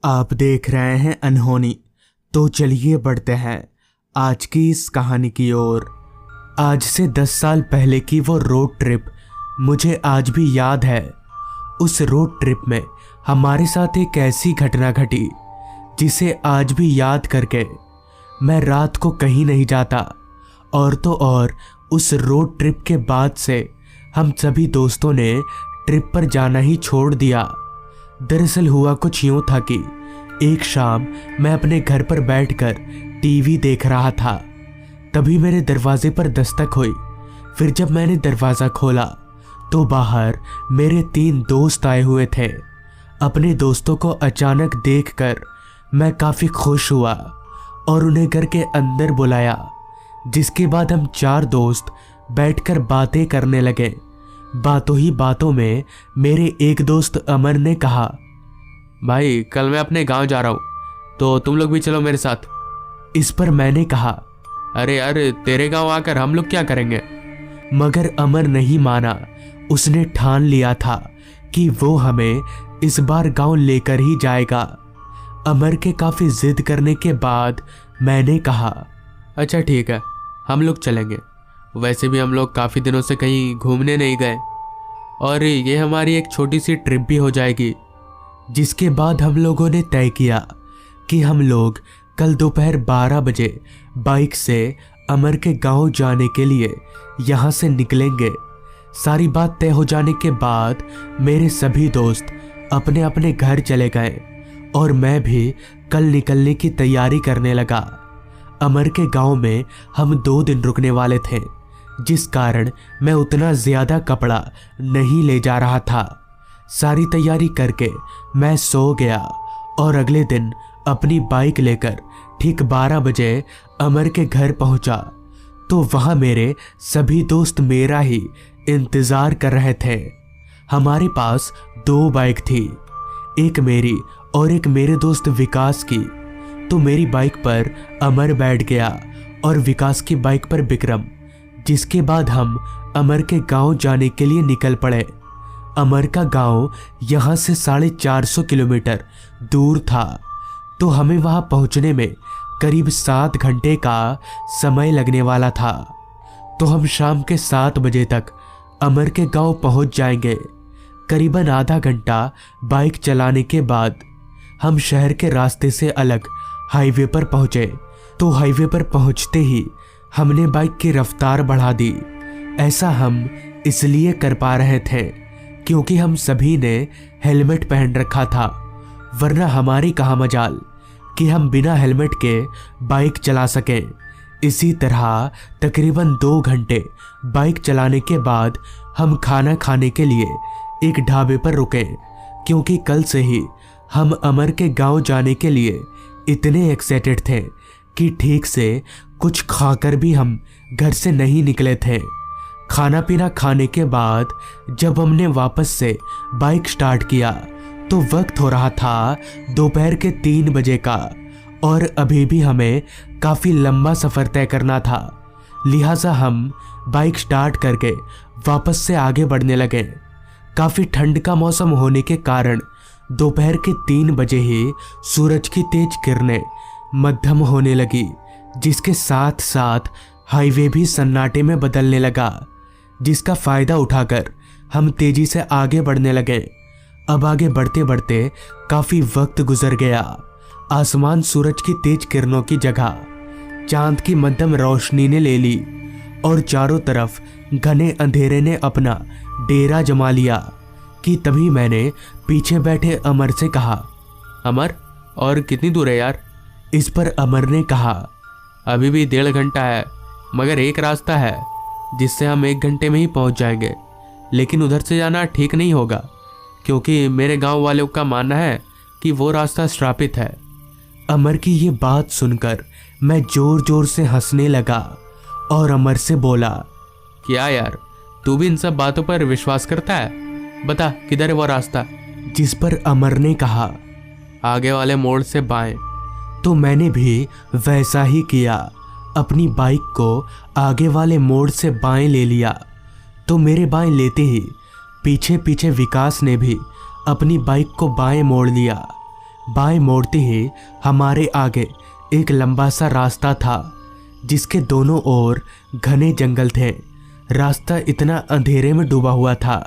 आप देख रहे हैं अनहोनी। तो चलिए बढ़ते हैं आज की इस कहानी की ओर। आज से 10 साल पहले की वो रोड ट्रिप मुझे आज भी याद है। उस रोड ट्रिप में हमारे साथ एक ऐसी घटना घटी जिसे आज भी याद करके मैं रात को कहीं नहीं जाता। और तो और उस रोड ट्रिप के बाद से हम सभी दोस्तों ने ट्रिप पर जाना ही छोड़ दिया। दरअसल हुआ कुछ यूं था कि एक शाम मैं अपने घर पर बैठकर टीवी देख रहा था, तभी मेरे दरवाजे पर दस्तक हुई। फिर जब मैंने दरवाज़ा खोला तो बाहर मेरे 3 दोस्त आए हुए थे। अपने दोस्तों को अचानक देखकर मैं काफ़ी खुश हुआ और उन्हें घर के अंदर बुलाया, जिसके बाद हम 4 दोस्त बैठकर बातें करने लगे। बातों ही बातों में मेरे एक दोस्त अमर ने कहा, भाई कल मैं अपने गांव जा रहा हूँ, तो तुम लोग भी चलो मेरे साथ। इस पर मैंने कहा, अरे यार तेरे गांव आकर हम लोग क्या करेंगे। मगर अमर नहीं माना। उसने ठान लिया था कि वो हमें इस बार गांव लेकर ही जाएगा। अमर के काफ़ी जिद करने के बाद मैंने कहा, अच्छा ठीक है, हम लोग चलेंगे। वैसे भी हम लोग काफ़ी दिनों से कहीं घूमने नहीं गए और ये हमारी एक छोटी सी ट्रिप भी हो जाएगी। जिसके बाद हम लोगों ने तय किया कि हम लोग कल दोपहर 12 बजे बाइक से अमर के गांव जाने के लिए यहाँ से निकलेंगे। सारी बात तय हो जाने के बाद मेरे सभी दोस्त अपने अपने घर चले गए और मैं भी कल निकलने की तैयारी करने लगा। अमर के गांव में हम 2 दिन रुकने वाले थे, जिस कारण मैं उतना ज़्यादा कपड़ा नहीं ले जा रहा था। सारी तैयारी करके मैं सो गया और अगले दिन अपनी बाइक लेकर ठीक 12 बजे अमर के घर पहुंचा तो वहां मेरे सभी दोस्त मेरा ही इंतज़ार कर रहे थे। हमारे पास 2 बाइक थी, एक मेरी और एक मेरे दोस्त विकास की। तो मेरी बाइक पर अमर बैठ गया और विकास की बाइक पर विक्रम। जिसके बाद हम अमर के गांव जाने के लिए निकल पड़े। अमर का गांव यहाँ से 450 किलोमीटर दूर था, तो हमें वहां पहुंचने में करीब 7 घंटे का समय लगने वाला था। तो हम शाम के 7 बजे तक अमर के गांव पहुंच जाएंगे। करीबन आधा घंटा बाइक चलाने के बाद हम शहर के रास्ते से अलग हाईवे पर पहुंचे। तो हाईवे पर पहुंचते ही हमने बाइक की रफ्तार बढ़ा दी। ऐसा हम इसलिए कर पा रहे थे क्योंकि हम सभी ने हेलमेट पहन रखा था, वरना हमारी कहाँ मजाल कि हम बिना हेलमेट के बाइक चला सकें। इसी तरह तकरीबन 2 घंटे बाइक चलाने के बाद हम खाना खाने के लिए एक ढाबे पर रुके, क्योंकि कल से ही हम अमर के गांव जाने के लिए इतने एक्साइटेड थे कि ठीक से कुछ खाकर भी हम घर से नहीं निकले थे। खाना पीना खाने के बाद जब हमने वापस से बाइक स्टार्ट किया तो वक्त हो रहा था दोपहर के 3 बजे का और अभी भी हमें काफ़ी लंबा सफ़र तय करना था। लिहाजा हम बाइक स्टार्ट करके वापस से आगे बढ़ने लगे। काफ़ी ठंड का मौसम होने के कारण दोपहर के 3 बजे ही सूरज की तेज किरणें मध्यम होने लगी, जिसके साथ साथ हाईवे भी सन्नाटे में बदलने लगा, जिसका फ़ायदा उठाकर हम तेज़ी से आगे बढ़ने लगे। अब आगे बढ़ते बढ़ते काफ़ी वक्त गुजर गया। आसमान सूरज की तेज किरणों की जगह चांद की मध्यम रोशनी ने ले ली और चारों तरफ घने अंधेरे ने अपना डेरा जमा लिया कि तभी मैंने पीछे बैठे अमर से कहा, अमर और कितनी दूर है यार। इस पर अमर ने कहा, अभी भी 1.5 घंटा है, मगर एक रास्ता है जिससे हम 1 घंटे में ही पहुंच जाएंगे, लेकिन उधर से जाना ठीक नहीं होगा क्योंकि मेरे गांव वालों का मानना है कि वो रास्ता श्रापित है। अमर की ये बात सुनकर मैं जोर जोर से हंसने लगा और अमर से बोला, क्या यार तू भी इन सब बातों पर विश्वास करता है, बता किधर है वो रास्ता। जिस पर अमर ने कहा, आगे वाले मोड़ से बाएं। तो मैंने भी वैसा ही किया, अपनी बाइक को आगे वाले मोड़ से बाएं ले लिया। तो मेरे बाएं लेते ही पीछे पीछे विकास ने भी अपनी बाइक को बाएं मोड़ लिया। बाएं मोड़ते ही हमारे आगे एक लंबा सा रास्ता था जिसके दोनों ओर घने जंगल थे। रास्ता इतना अंधेरे में डूबा हुआ था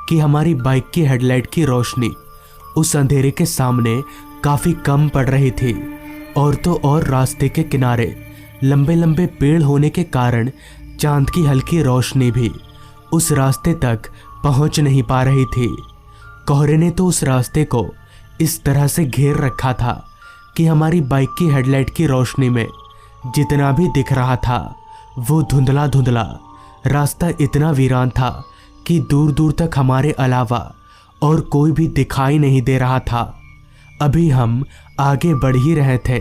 कि हमारी बाइक की हेडलाइट की रोशनी उस अंधेरे के सामने काफी कम पड़ रही थी। और तो और रास्ते के किनारे लंबे लंबे पेड़ होने के कारण चांद की हल्की रोशनी भी उस रास्ते तक पहुंच नहीं पा रही थी। कोहरे ने तो उस रास्ते को इस तरह से घेर रखा था कि हमारी बाइक की हेडलाइट की रोशनी में जितना भी दिख रहा था वो धुंधला धुंधला। रास्ता इतना वीरान था कि दूर दूर तक हमारे अलावा और कोई भी दिखाई नहीं दे रहा था। अभी हम आगे बढ़ ही रहे थे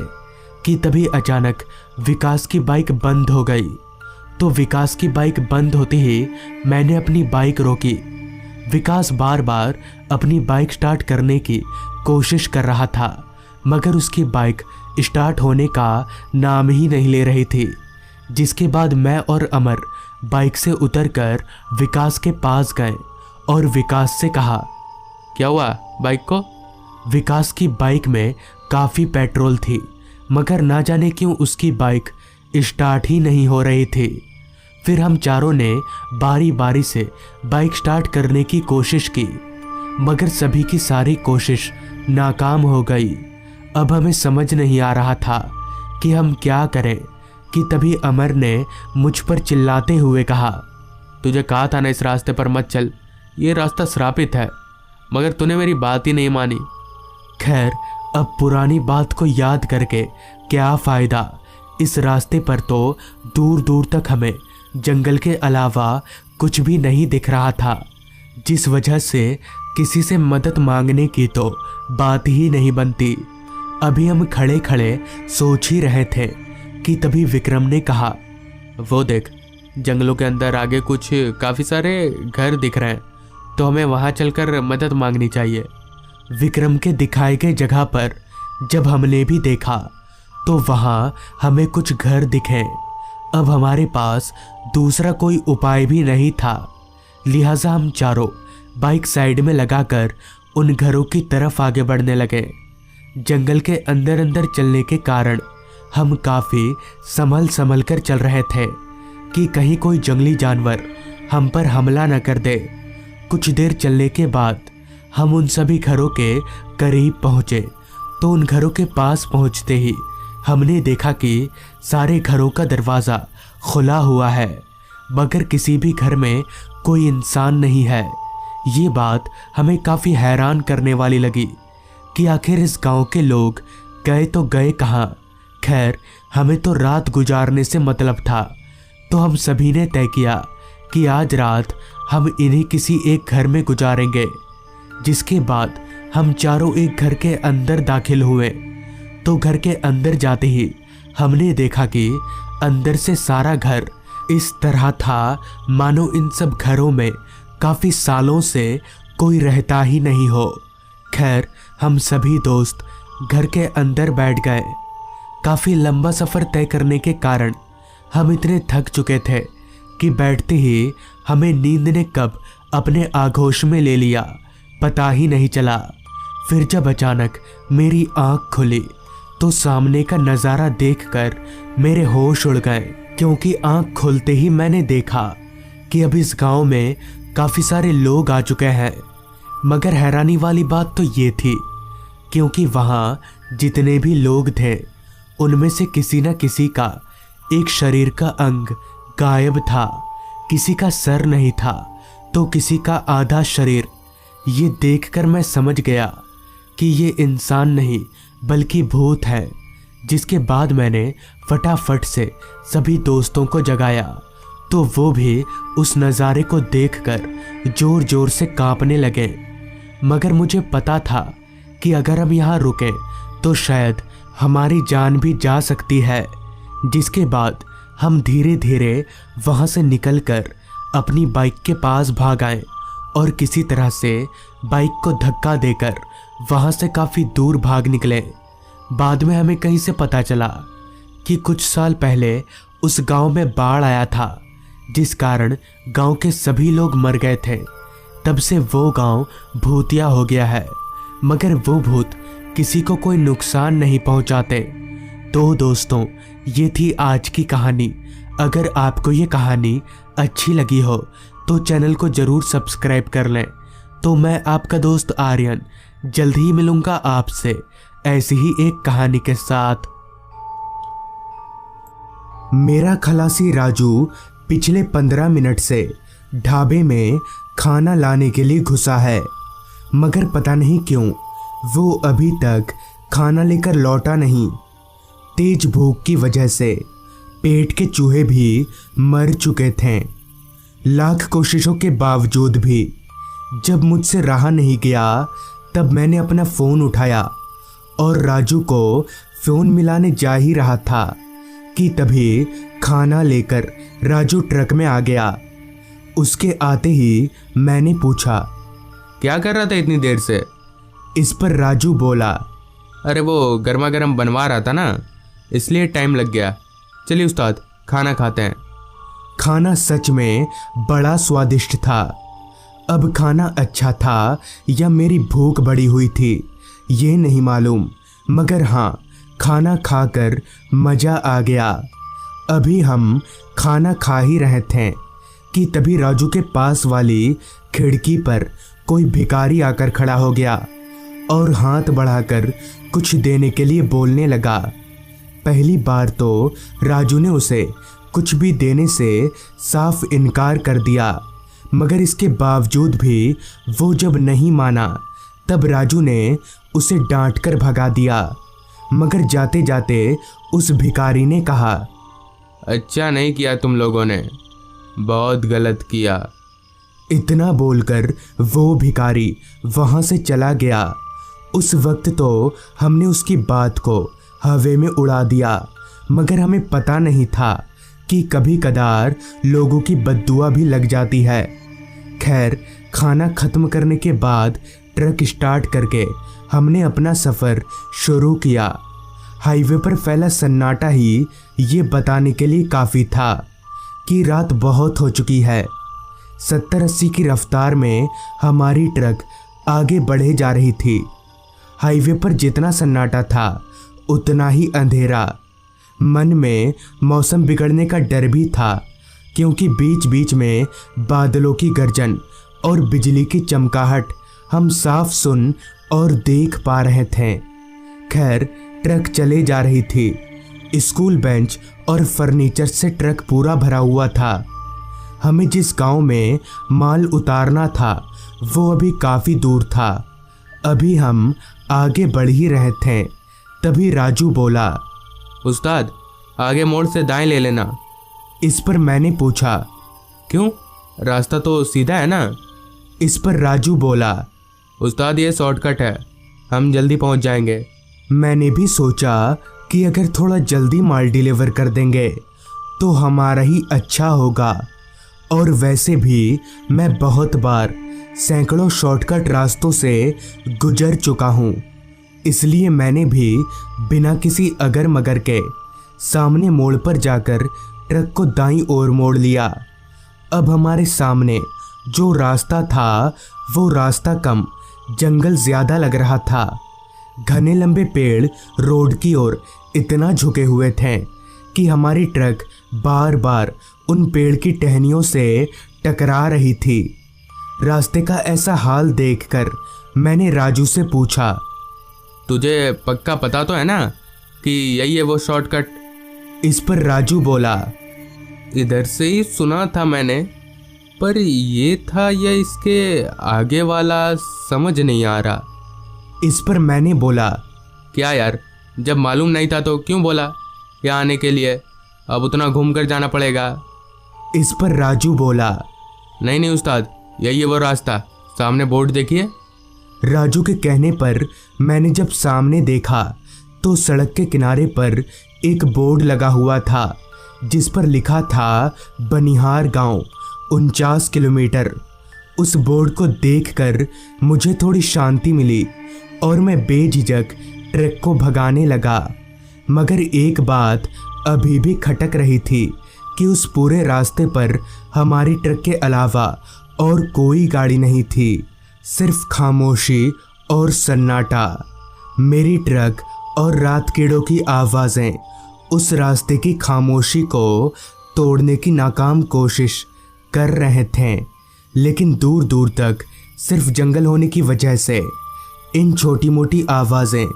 कि तभी अचानक विकास की बाइक बंद हो गई। तो विकास की बाइक बंद होते ही मैंने अपनी बाइक रोकी। विकास बार बार अपनी बाइक स्टार्ट करने की कोशिश कर रहा था मगर उसकी बाइक स्टार्ट होने का नाम ही नहीं ले रही थी। जिसके बाद मैं और अमर बाइक से उतरकर विकास के पास गए और विकास से कहा, क्या हुआ बाइक को? विकास की बाइक में काफ़ी पेट्रोल थी मगर ना जाने क्यों उसकी बाइक स्टार्ट ही नहीं हो रही थी। फिर हम चारों ने बारी बारी से बाइक स्टार्ट करने की कोशिश की मगर सभी की सारी कोशिश नाकाम हो गई। अब हमें समझ नहीं आ रहा था कि हम क्या करें कि तभी अमर ने मुझ पर चिल्लाते हुए कहा, तुझे कहा था ना इस रास्ते पर मत चल, ये रास्ता श्रापित है, मगर तूने मेरी बात ही नहीं मानी। खैर अब पुरानी बात को याद करके क्या फ़ायदा। इस रास्ते पर तो दूर दूर तक हमें जंगल के अलावा कुछ भी नहीं दिख रहा था, जिस वजह से किसी से मदद मांगने की तो बात ही नहीं बनती। अभी हम खड़े खड़े सोच ही रहे थे कि तभी विक्रम ने कहा, वो देख जंगलों के अंदर आगे कुछ काफ़ी सारे घर दिख रहे हैं, तो हमें वहाँ चलकर मदद मांगनी चाहिए। विक्रम के दिखाए गए जगह पर जब हमने भी देखा तो वहाँ हमें कुछ घर दिखे। अब हमारे पास दूसरा कोई उपाय भी नहीं था, लिहाजा हम चारों बाइक साइड में लगाकर उन घरों की तरफ आगे बढ़ने लगे। जंगल के अंदर अंदर चलने के कारण हम काफ़ी संभल संभल कर चल रहे थे कि कहीं कोई जंगली जानवर हम पर हमला न कर दे। कुछ देर चलने के बाद हम उन सभी घरों के करीब पहुँचे तो उन घरों के पास पहुँचते ही हमने देखा कि सारे घरों का दरवाज़ा खुला हुआ है मगर किसी भी घर में कोई इंसान नहीं है। ये बात हमें काफ़ी हैरान करने वाली लगी कि आखिर इस गांव के लोग गए तो गए कहाँ। खैर हमें तो रात गुजारने से मतलब था, तो हम सभी ने तय किया कि आज रात हम इन्हीं किसी एक घर में गुजारेंगे। जिसके बाद हम चारों एक घर के अंदर दाखिल हुए तो घर के अंदर जाते ही हमने देखा कि अंदर से सारा घर इस तरह था मानो इन सब घरों में काफ़ी सालों से कोई रहता ही नहीं हो। खैर हम सभी दोस्त घर के अंदर बैठ गए। काफ़ी लंबा सफ़र तय करने के कारण हम इतने थक चुके थे कि बैठते ही हमें नींद ने कब अपने आगोश में ले लिया पता ही नहीं चला। फिर जब अचानक मेरी आंख खुली तो सामने का नज़ारा देखकर मेरे होश उड़ गए, क्योंकि आंख खुलते ही मैंने देखा कि अब इस गांव में काफ़ी सारे लोग आ चुके हैं। मगर हैरानी वाली बात तो ये थी क्योंकि वहाँ जितने भी लोग थे उनमें से किसी न किसी का एक शरीर का अंग गायब था। किसी का सर नहीं था तो किसी का आधा शरीर। ये देखकर मैं समझ गया कि ये इंसान नहीं बल्कि भूत है। जिसके बाद मैंने फटाफट से सभी दोस्तों को जगाया तो वो भी उस नज़ारे को देखकर जोर जोर से कांपने लगे। मगर मुझे पता था कि अगर हम यहाँ रुके तो शायद हमारी जान भी जा सकती है। जिसके बाद हम धीरे धीरे वहाँ से निकलकर अपनी बाइक के पास भाग आए और किसी तरह से बाइक को धक्का देकर वहाँ से काफ़ी दूर भाग निकले। बाद में हमें कहीं से पता चला कि कुछ साल पहले उस गांव में बाढ़ आया था, जिस कारण गांव के सभी लोग मर गए थे। तब से वो गांव भूतिया हो गया है। मगर वो भूत किसी को कोई नुकसान नहीं पहुंचाते। तो दोस्तों, ये थी आज की कहानी। अगर आपको ये कहानी अच्छी लगी हो तो चैनल को ज़रूर सब्सक्राइब कर लें। तो मैं आपका दोस्त आर्यन जल्द ही मिलूंगा आपसे ऐसी ही एक कहानी के साथ। मेरा खलासी राजू पिछले 15 मिनट से ढाबे में खाना लाने के लिए घुसा है, मगर पता नहीं क्यों वो अभी तक खाना लेकर लौटा नहीं। तेज भूख की वजह से पेट के चूहे भी मर चुके थे। लाख कोशिशों के बावजूद भी जब मुझसे रहा नहीं गया, तब मैंने अपना फ़ोन उठाया और राजू को फ़ोन मिलाने जा ही रहा था कि तभी खाना लेकर राजू ट्रक में आ गया। उसके आते ही मैंने पूछा, क्या कर रहा था इतनी देर से? इस पर राजू बोला, अरे वो गर्मा गर्म बनवा रहा था ना, इसलिए टाइम लग गया। चलिए उस्ताद, खाना खाते हैं। खाना सच में बड़ा स्वादिष्ट था। अब खाना अच्छा था या मेरी भूख बढ़ी हुई थी ये नहीं मालूम, मगर हाँ, खाना खाकर मज़ा आ गया। अभी हम खाना खा ही रहे थे कि तभी राजू के पास वाली खिड़की पर कोई भिखारी आकर खड़ा हो गया और हाथ बढ़ाकर कुछ देने के लिए बोलने लगा। पहली बार तो राजू ने उसे कुछ भी देने से साफ इनकार कर दिया, मगर इसके बावजूद भी वो जब नहीं माना, तब राजू ने उसे डांटकर भगा दिया। मगर जाते जाते उस भिखारी ने कहा, अच्छा नहीं किया तुम लोगों ने, बहुत गलत किया। इतना बोलकर वो भिखारी वहाँ से चला गया। उस वक्त तो हमने उसकी बात को हवा में उड़ा दिया, मगर हमें पता नहीं था कि कभी कदार लोगों की बद्दुआ भी लग जाती है। खैर, खाना ख़त्म करने के बाद ट्रक स्टार्ट करके हमने अपना सफ़र शुरू किया। हाईवे पर फैला सन्नाटा ही ये बताने के लिए काफ़ी था कि रात बहुत हो चुकी है। 70-80 की रफ्तार में हमारी ट्रक आगे बढ़े जा रही थी। हाईवे पर जितना सन्नाटा था उतना ही अंधेरा। मन में मौसम बिगड़ने का डर भी था, क्योंकि बीच बीच में बादलों की गर्जन और बिजली की चमकाहट हम साफ सुन और देख पा रहे थे। खैर, ट्रक चले जा रही थी। स्कूल बेंच और फर्नीचर से ट्रक पूरा भरा हुआ था। हमें जिस गांव में माल उतारना था वो अभी काफ़ी दूर था। अभी हम आगे बढ़ ही रहे थे, तभी राजू बोला, उस्ताद, आगे मोड़ से दाएं ले लेना। इस पर मैंने पूछा, क्यों? रास्ता तो सीधा है ना। इस पर राजू बोला, उस्ताद ये शॉर्टकट है, हम जल्दी पहुंच जाएंगे। मैंने भी सोचा कि अगर थोड़ा जल्दी माल डिलीवर कर देंगे तो हमारा ही अच्छा होगा। और वैसे भी मैं बहुत बार सैकड़ों शॉर्टकट रास्तों से गुजर चुका हूँ, इसलिए मैंने भी बिना किसी अगर मगर के सामने मोड़ पर जाकर ट्रक को दाईं ओर मोड़ लिया। अब हमारे सामने जो रास्ता था वो रास्ता कम, जंगल ज़्यादा लग रहा था। घने लंबे पेड़ रोड की ओर इतना झुके हुए थे कि हमारी ट्रक बार बार उन पेड़ की टहनियों से टकरा रही थी। रास्ते का ऐसा हाल देखकर मैंने राजू से पूछा, तुझे पक्का पता तो है ना कि यही है वो शॉर्टकट? इस पर राजू बोला, इधर से ही सुना था मैंने, पर ये था या इसके आगे वाला समझ नहीं आ रहा। इस पर मैंने बोला, क्या यार, जब मालूम नहीं था तो क्यों बोला यहाँ आने के लिए? अब उतना घूम कर जाना पड़ेगा। इस पर राजू बोला, नहीं नहीं उस्ताद, यही है वो रास्ता, सामने बोर्ड देखिए। राजू के कहने पर मैंने जब सामने देखा तो सड़क के किनारे पर एक बोर्ड लगा हुआ था जिस पर लिखा था बनिहार गांव 49 किलोमीटर। उस बोर्ड को देखकर मुझे थोड़ी शांति मिली और मैं बेझिझक ट्रक को भगाने लगा। मगर एक बात अभी भी खटक रही थी कि उस पूरे रास्ते पर हमारी ट्रक के अलावा और कोई गाड़ी नहीं थी, सिर्फ खामोशी और सन्नाटा। मेरी ट्रक और रात कीड़ों की आवाज़ें उस रास्ते की खामोशी को तोड़ने की नाकाम कोशिश कर रहे थे, लेकिन दूर दूर तक सिर्फ जंगल होने की वजह से इन छोटी मोटी आवाज़ें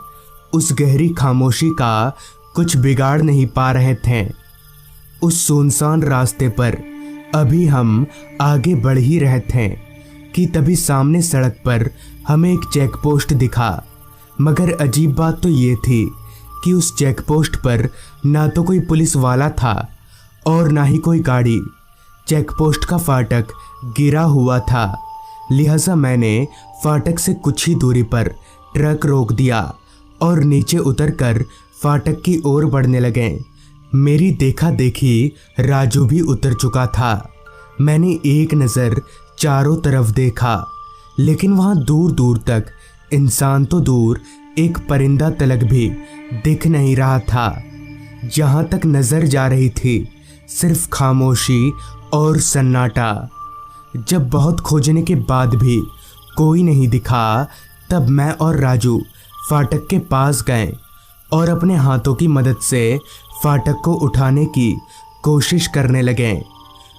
उस गहरी खामोशी का कुछ बिगाड़ नहीं पा रहे थे। उस सुनसान रास्ते पर अभी हम आगे बढ़ ही रहे थे कि तभी सामने सड़क पर हमें एक चेक पोस्ट दिखा। मगर अजीब बात तो ये थी कि उस चेक पोस्ट पर ना तो कोई पुलिस वाला था और ना ही कोई गाड़ी। चेक पोस्ट का फाटक गिरा हुआ था, लिहाजा मैंने फाटक से कुछ ही दूरी पर ट्रक रोक दिया और नीचे उतरकर फाटक की ओर बढ़ने लगे। मेरी देखा देखी राजू भी उतर चुका था। मैंने एक नज़र चारों तरफ देखा, लेकिन वहाँ दूर दूर तक इंसान तो दूर एक परिंदा तलक भी दिख नहीं रहा था। जहाँ तक नज़र जा रही थी सिर्फ खामोशी और सन्नाटा। जब बहुत खोजने के बाद भी कोई नहीं दिखा, तब मैं और राजू फाटक के पास गए और अपने हाथों की मदद से फाटक को उठाने की कोशिश करने लगे।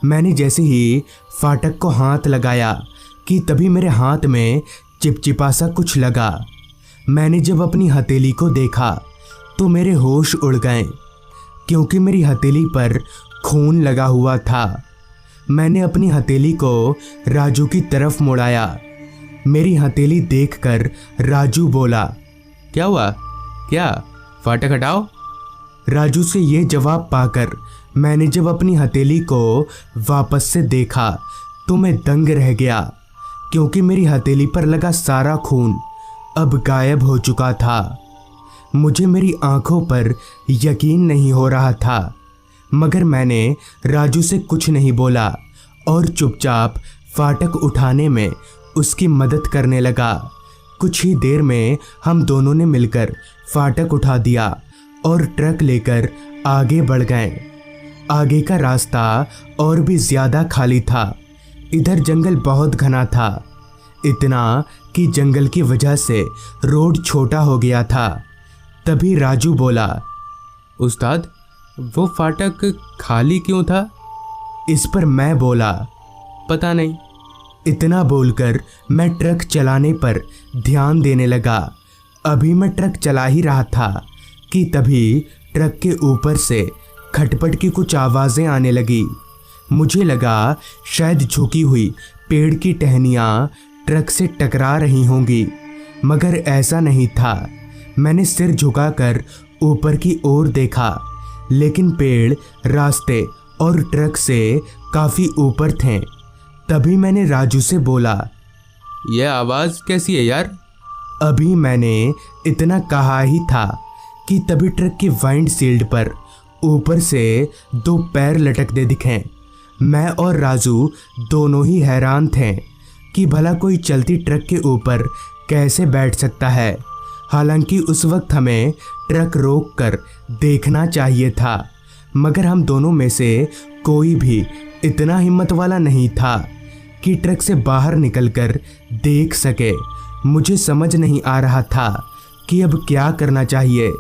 मैंने जैसे ही फाटक को हाथ लगाया कि तभी मेरे हाथ में चिपचिपा सा कुछ लगा। मैंने जब अपनी हथेली को देखा तो मेरे होश उड़ गए, क्योंकि मेरी हथेली पर खून लगा हुआ था। मैंने अपनी हथेली को राजू की तरफ मुड़ाया। मेरी हथेली देखकर राजू बोला, क्या हुआ? क्या? फाटक हटाओ। राजू से ये जवाब पाकर मैंने जब अपनी हथेली को वापस से देखा तो मैं दंग रह गया, क्योंकि मेरी हथेली पर लगा सारा खून अब गायब हो चुका था। मुझे मेरी आंखों पर यकीन नहीं हो रहा था, मगर मैंने राजू से कुछ नहीं बोला और चुपचाप फाटक उठाने में उसकी मदद करने लगा। कुछ ही देर में हम दोनों ने मिलकर फाटक उठा दिया और ट्रक लेकर आगे बढ़ गए। आगे का रास्ता और भी ज़्यादा खाली था। इधर जंगल बहुत घना था, इतना कि जंगल की वजह से रोड छोटा हो गया था। तभी राजू बोला, उस्ताद, वो फाटक खाली क्यों था? इस पर मैं बोला, पता नहीं। इतना बोलकर मैं ट्रक चलाने पर ध्यान देने लगा। अभी मैं ट्रक चला ही रहा था कि तभी ट्रक के ऊपर से खटपट की कुछ आवाज़ें आने लगी। मुझे लगा शायद झुकी हुई पेड़ की टहनियाँ ट्रक से टकरा रही होंगी, मगर ऐसा नहीं था। मैंने सिर झुकाकर ऊपर की ओर देखा, लेकिन पेड़ रास्ते और ट्रक से काफ़ी ऊपर थे। तभी मैंने राजू से बोला, यह आवाज़ कैसी है यार? अभी मैंने इतना कहा ही था कि तभी ट्रक की वाइंडशील्ड पर ऊपर से दो पैर लटकते दिखे। मैं और राजू दोनों ही हैरान थे कि भला कोई चलती ट्रक के ऊपर कैसे बैठ सकता है। हालांकि उस वक्त हमें ट्रक रोककर देखना चाहिए था, मगर हम दोनों में से कोई भी इतना हिम्मत वाला नहीं था कि ट्रक से बाहर निकलकर देख सके। मुझे समझ नहीं आ रहा था कि अब क्या करना चाहिए।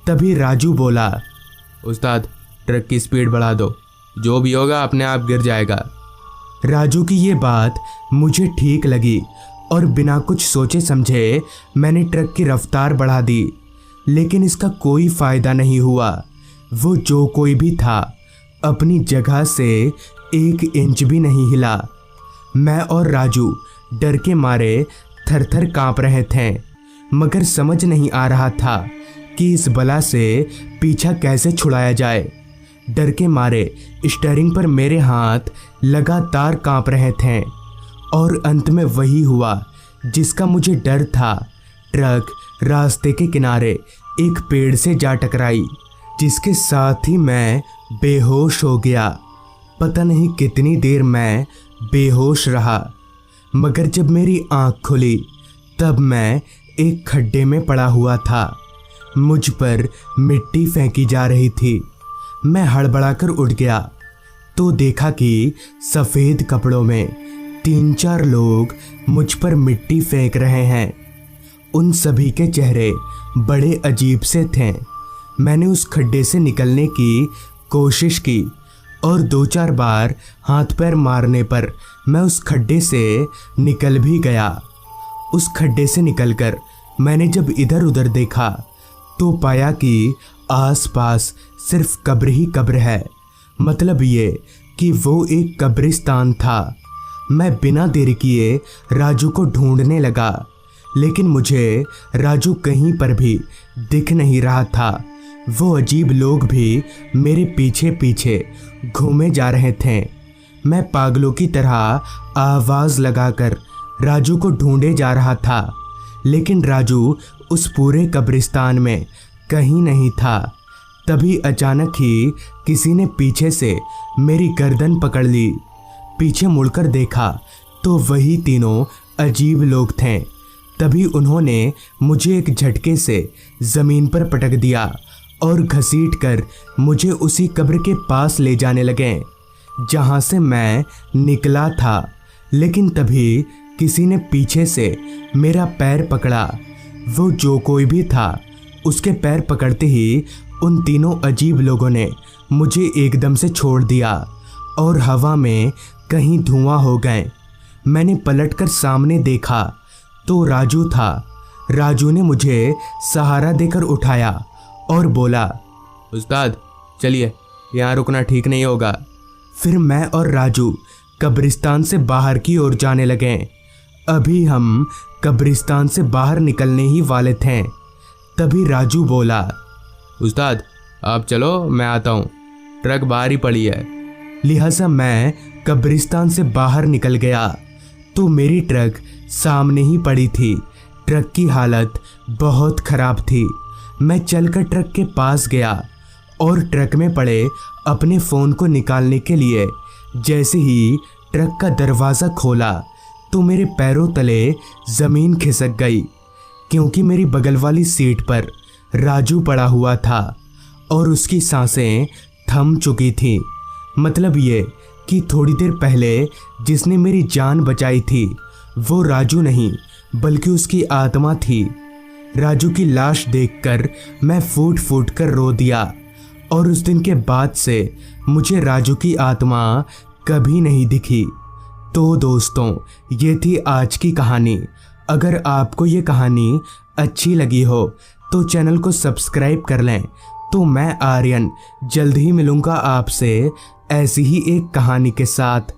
तभी राजू बोला, उस्ताद, ट्रक की स्पीड बढ़ा दो, जो भी होगा अपने आप गिर जाएगा। राजू की ये बात मुझे ठीक लगी और बिना कुछ सोचे समझे मैंने ट्रक की रफ्तार बढ़ा दी, लेकिन इसका कोई फ़ायदा नहीं हुआ। वो जो कोई भी था अपनी जगह से 1 इंच भी नहीं हिला। मैं और राजू डर के मारे थर-थर काँप रहे थे, मगर समझ नहीं आ रहा था कि इस बला से पीछा कैसे छुड़ाया जाए। डर के मारे स्टीयरिंग पर मेरे हाथ लगातार काँप रहे थे और अंत में वही हुआ जिसका मुझे डर था। ट्रक रास्ते के किनारे एक पेड़ से जा टकराई, जिसके साथ ही मैं बेहोश हो गया। पता नहीं कितनी देर मैं बेहोश रहा, मगर जब मेरी आँख खुली तब मैं एक खड्डे में पड़ा हुआ था। मुझ पर मिट्टी फेंकी जा रही थी। मैं हड़बड़ाकर उठ गया तो देखा कि सफ़ेद कपड़ों में 3-4 लोग मुझ पर मिट्टी फेंक रहे हैं। उन सभी के चेहरे बड़े अजीब से थे। मैंने उस खड्डे से निकलने की कोशिश की और 2-4 बार हाथ पैर मारने पर मैं उस खड्डे से निकल भी गया। उस खड्डे से निकलकर मैंने जब इधर उधर देखा तो पाया कि आसपास सिर्फ कब्र ही कब्र है। मतलब ये कि वो एक कब्रिस्तान था। मैं बिना देर किए राजू को ढूंढने लगा, लेकिन मुझे राजू कहीं पर भी दिख नहीं रहा था। वो अजीब लोग भी मेरे पीछे पीछे घूमे जा रहे थे। मैं पागलों की तरह आवाज़ लगाकर राजू को ढूंढे जा रहा था, लेकिन राजू उस पूरे कब्रिस्तान में कहीं नहीं था। तभी अचानक ही किसी ने पीछे से मेरी गर्दन पकड़ ली। पीछे मुड़कर देखा तो वही तीनों अजीब लोग थे। तभी उन्होंने मुझे एक झटके से ज़मीन पर पटक दिया और घसीटकर मुझे उसी कब्र के पास ले जाने लगे जहाँ से मैं निकला था। लेकिन तभी किसी ने पीछे से मेरा पैर पकड़ा। वो जो कोई भी था, उसके पैर पकड़ते ही उन तीनों अजीब लोगों ने मुझे एकदम से छोड़ दिया और हवा में कहीं धुआं हो गए। मैंने पलटकर सामने देखा तो राजू था। राजू ने मुझे सहारा देकर उठाया और बोला, उस्ताद चलिए, यहाँ रुकना ठीक नहीं होगा। फिर मैं और राजू कब्रिस्तान से बाहर की ओर जाने लगे। अभी हम कब्रिस्तान से बाहर निकलने ही वाले थे, तभी राजू बोला, उस्ताद आप चलो, मैं आता हूँ, ट्रक बाहर ही पड़ी है। लिहाजा मैं कब्रिस्तान से बाहर निकल गया तो मेरी ट्रक सामने ही पड़ी थी। ट्रक की हालत बहुत ख़राब थी। मैं चलकर ट्रक के पास गया और ट्रक में पड़े अपने फ़ोन को निकालने के लिए जैसे ही ट्रक का दरवाज़ा खोला तो मेरे पैरों तले ज़मीन खिसक गई, क्योंकि मेरी बगल वाली सीट पर राजू पड़ा हुआ था और उसकी सांसें थम चुकी थी। मतलब ये कि थोड़ी देर पहले जिसने मेरी जान बचाई थी वो राजू नहीं बल्कि उसकी आत्मा थी। राजू की लाश देखकर मैं फूट फूट कर रो दिया और उस दिन के बाद से मुझे राजू की आत्मा कभी नहीं दिखी। तो दोस्तों, ये थी आज की कहानी। अगर आपको ये कहानी अच्छी लगी हो तो चैनल को सब्सक्राइब कर लें। तो मैं आर्यन जल्द ही मिलूँगा आपसे ऐसी ही एक कहानी के साथ।